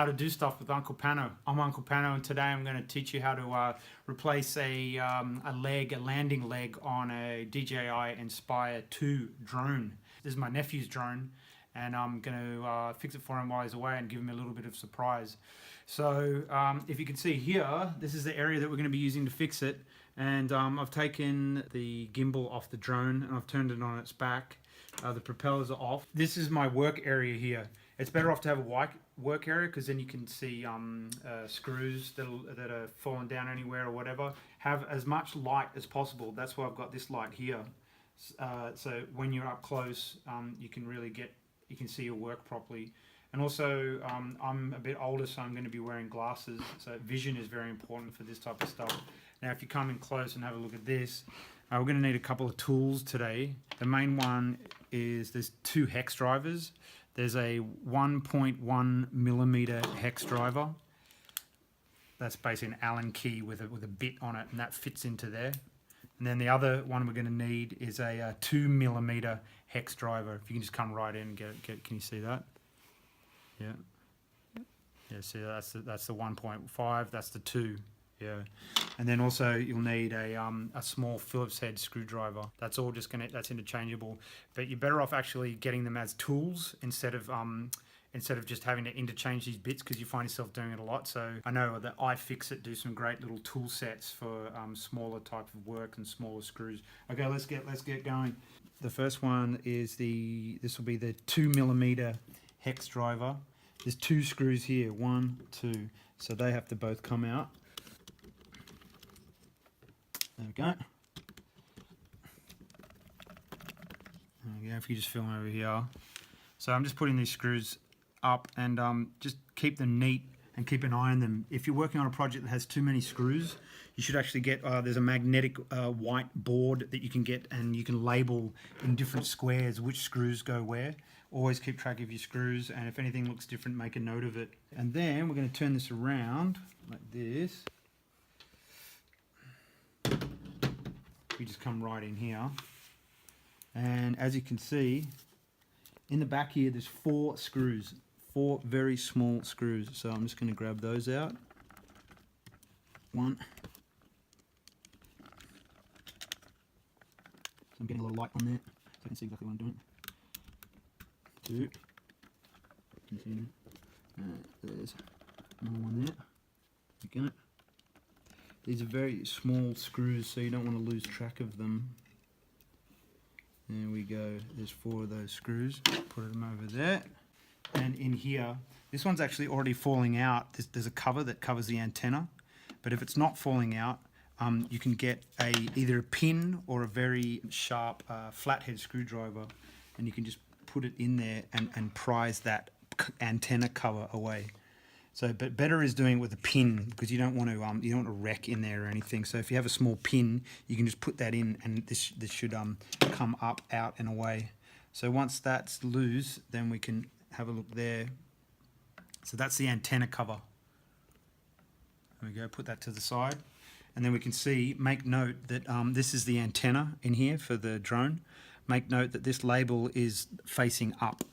how to do stuff with Uncle Pano. I'm Uncle Pano, and today I'm going to teach you how to replace a landing leg on a DJI Inspire 2 drone. This is my nephew's drone, and I'm going to fix it for him while he's away and give him a little bit of surprise. So if you can see here, this is the area that we're going to be using to fix it. And I've taken the gimbal off the drone and I've turned it on its back. The propellers are off. This is my work area here. It's better off to have a wide work area because then you can see screws that are falling down anywhere or whatever. Have as much light as possible. That's why I've got this light here. So when you're up close, you can see your work properly. And also, I'm a bit older, so I'm going to be wearing glasses. So vision is very important for this type of stuff. Now, if you come in close and have a look at this, we're going to need a couple of tools today. The main one is there's two hex drivers. There's a 1.1 millimeter hex driver. That's basically an Allen key with a bit on it, and that fits into there. And then the other one we're going to need is a 2 millimeter hex driver. If you can just come right in and get it. Can you see that? Yeah. Yeah. See, that's the 1.5. That's the 2. Yeah. And then also you'll need a small Phillips head screwdriver. That's all that's interchangeable. But you're better off actually getting them as tools instead of just having to interchange these bits, because you find yourself doing it a lot. So I know that iFixit do some great little tool sets for smaller type of work and smaller screws. Okay, let's get going. The first one is this will be the 2 millimeter hex driver. There's 2 screws here, 1, 2. So they have to both come out. There we go. There we go, if you just film over here. So I'm just putting these screws up and just keep them neat and keep an eye on them. If you're working on a project that has too many screws, you should actually get, there's a magnetic white board that you can get, and you can label in different squares which screws go where. Always keep track of your screws, and if anything looks different, make a note of it. And then we're going to turn this around like this. We just come right in here, and as you can see in the back here, there's 4 screws, 4 very small screws. So I'm just going to grab those out. 1. So I'm getting a little light on there so I can see exactly what I'm doing. 2. Continue. There's another one there. There we go. These are very small screws, so you don't want to lose track of them. There we go. There's 4 of those screws. Put them over there. And in here, this one's actually already falling out. There's a cover that covers the antenna. But if it's not falling out, you can get either a pin or a very sharp flathead screwdriver, and you can just put it in there and prise that antenna cover away. So, but better is doing it with a pin, because you don't want to wreck in there or anything. So if you have a small pin, you can just put that in, and this should come up, out, and away. So once that's loose, then we can have a look there. So that's the antenna cover. There we go. Put that to the side, and then we can see. Make note that this is the antenna in here for the drone. Make note that this label is facing up.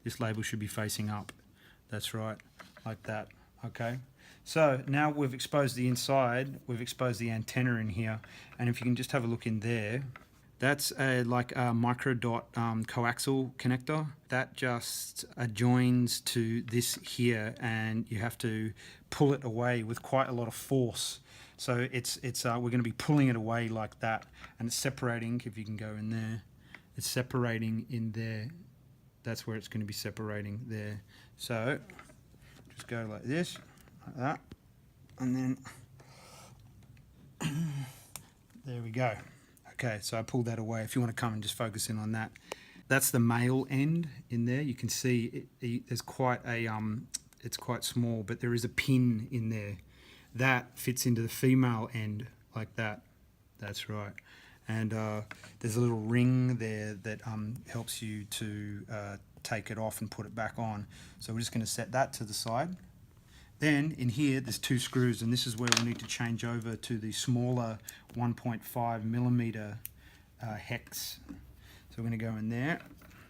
This label should be facing up. That's right. Like that. Okay, so now we've exposed the inside, we've exposed the antenna in here, and if you can just have a look in there, that's like a micro dot coaxial connector that just adjoins to this here, and you have to pull it away with quite a lot of force. So we're going to be pulling it away like that, and it's separating. If you can go in there, it's separating in there. That's where it's going to be separating there. So just go like this, like that, and then there we go. Okay, so I pulled that away. If you want to come and just focus in on that, that's the male end in there. You can see there's quite a it's quite small, but there is a pin in there that fits into the female end like that. That's right. And there's a little ring there that helps you to take it off and put it back on. So we're just going to set that to the side. Then in here there's 2 screws, and this is where we need to change over to the smaller 1.5 millimeter hex. So we're going to go in there.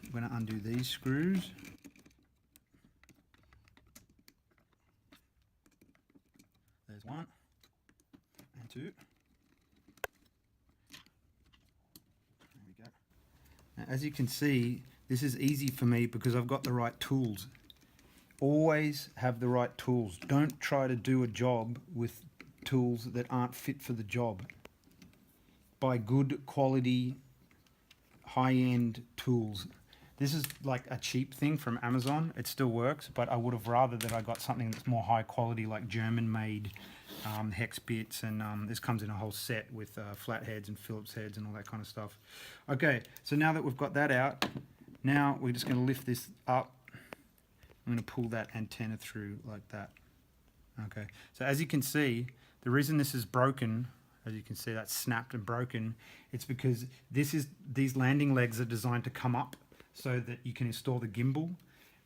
We're going to undo these screws. There's 1 and 2. There we go. Now, as you can see, this is easy for me because I've got the right tools. Always have the right tools. Don't try to do a job with tools that aren't fit for the job. Buy good quality, high-end tools. This is like a cheap thing from Amazon. It still works, but I would have rather that I got something that's more high quality, like German-made hex bits, and this comes in a whole set with flat heads and Phillips heads and all that kind of stuff. Okay, so now that we've got that out, now we're just going to lift this up. I'm going to pull that antenna through like that. Okay, so as you can see, the reason this is broken, as you can see that's snapped and broken, it's because these landing legs are designed to come up so that you can install the gimbal.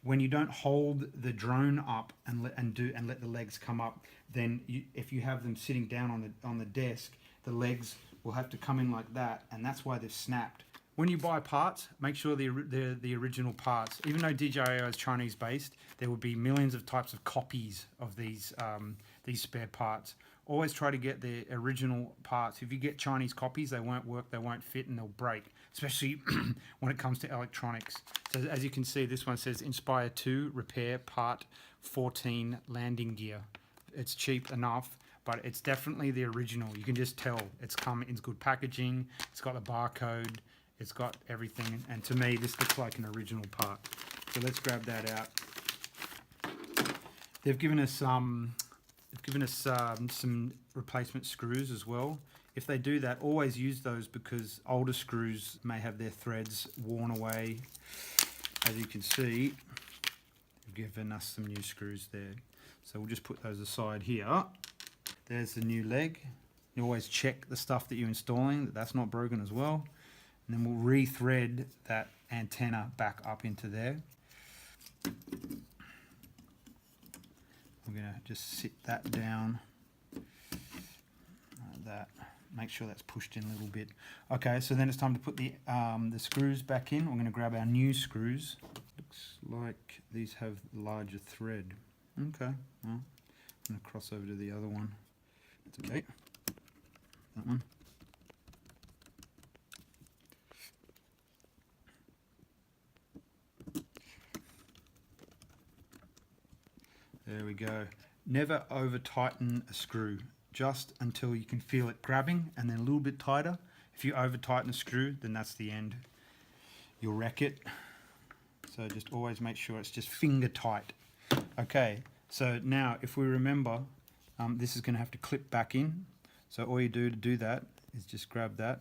When you don't hold the drone up and let the legs come up, then if you have them sitting down on the desk, the legs will have to come in like that, and that's why they've snapped. When you buy parts, make sure they're the original parts. Even though DJI is Chinese based, there would be millions of types of copies of these spare parts. Always try to get the original parts. If you get Chinese copies, they won't work, they won't fit, and they'll break, especially when it comes to electronics. So as you can see, this one says Inspire 2 Repair Part 14 Landing Gear. It's cheap enough, but it's definitely the original. You can just tell it's come in good packaging, it's got the barcode, it's got everything, and to me this looks like an original part. So let's grab that out. They've given us some replacement screws as well. If they do that, always use those because older screws may have their threads worn away. As you can see, they've given us some new screws there. So we'll just put those aside here. There's the new leg. You always check the stuff that you're installing, that's not broken as well. And then we'll re-thread that antenna back up into there. We're going to just sit that down like that. Make sure that's pushed in a little bit. Okay, so then it's time to put the screws back in. We're going to grab our new screws. Looks like these have larger thread. Okay, well, I'm going to cross over to the other one. That's okay. That one. There we go. Never over tighten a screw, just until you can feel it grabbing, and then a little bit tighter. If you over tighten a screw, then that's the end. You'll wreck it. So just always make sure it's just finger tight. Okay, so now if we remember, this is going to have to clip back in. So all you do to do that is just grab that,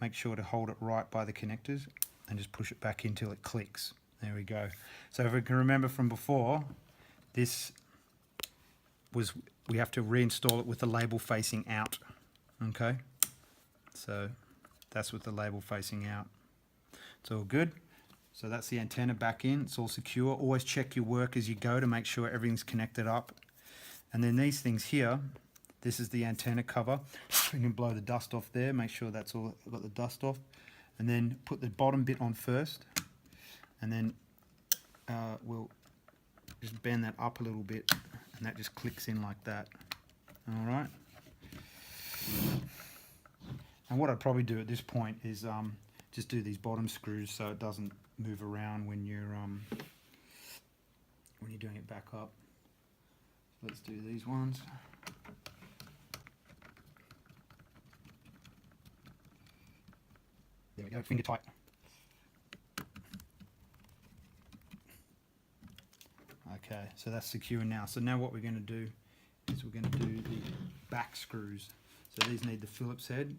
make sure to hold it right by the connectors, and just push it back in till it clicks. There we go. So if we can remember from before, we have to reinstall it with the label facing out. Okay, so that's with the label facing out. It's all good. So that's the antenna back in, it's all secure. Always check your work as you go to make sure everything's connected up. And then these things here, this is the antenna cover. You can blow the dust off there, make sure that's all got the dust off. And then put the bottom bit on first, and then we'll just bend that up a little bit, and that just clicks in like that. All right. And what I'd probably do at this point is just do these bottom screws so it doesn't move around when you're doing it back up. So let's do these ones. There we go, finger tight. Okay, so that's secure now. So now what we're going to do is we're going to do the back screws. So these need the Phillips head.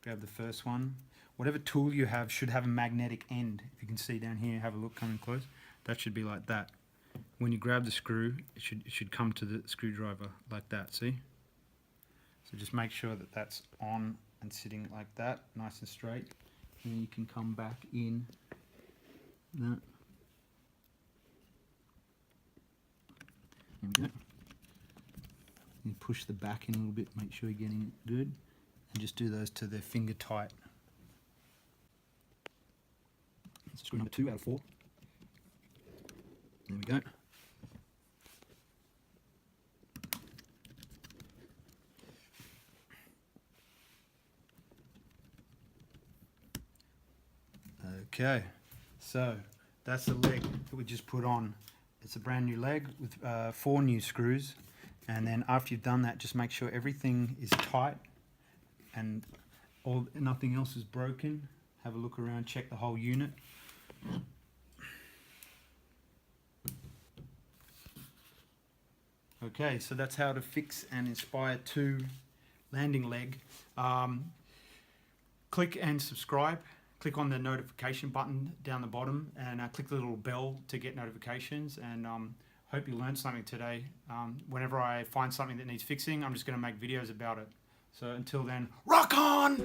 Grab the first one. Whatever tool you have should have a magnetic end. If you can see down here, have a look coming close. That should be like that. When you grab the screw, it should come to the screwdriver like that, see? So just make sure that that's on and sitting like that, nice and straight. And then you can come back in. That. There we go. You push the back in a little bit, make sure you're getting it good, and just do those to their finger tight. That's screw number 2 out of 4. There we go. Okay, so that's the leg that we just put on. It's a brand new leg with 4 new screws, and then after you've done that, just make sure everything is tight and nothing else is broken. Have a look around, check the whole unit. Okay, so that's how to fix an Inspire 2 landing leg. Click and subscribe. Click on the notification button down the bottom, and click the little bell to get notifications. And hope you learned something today. Whenever I find something that needs fixing, I'm just going to make videos about it. So until then, rock on!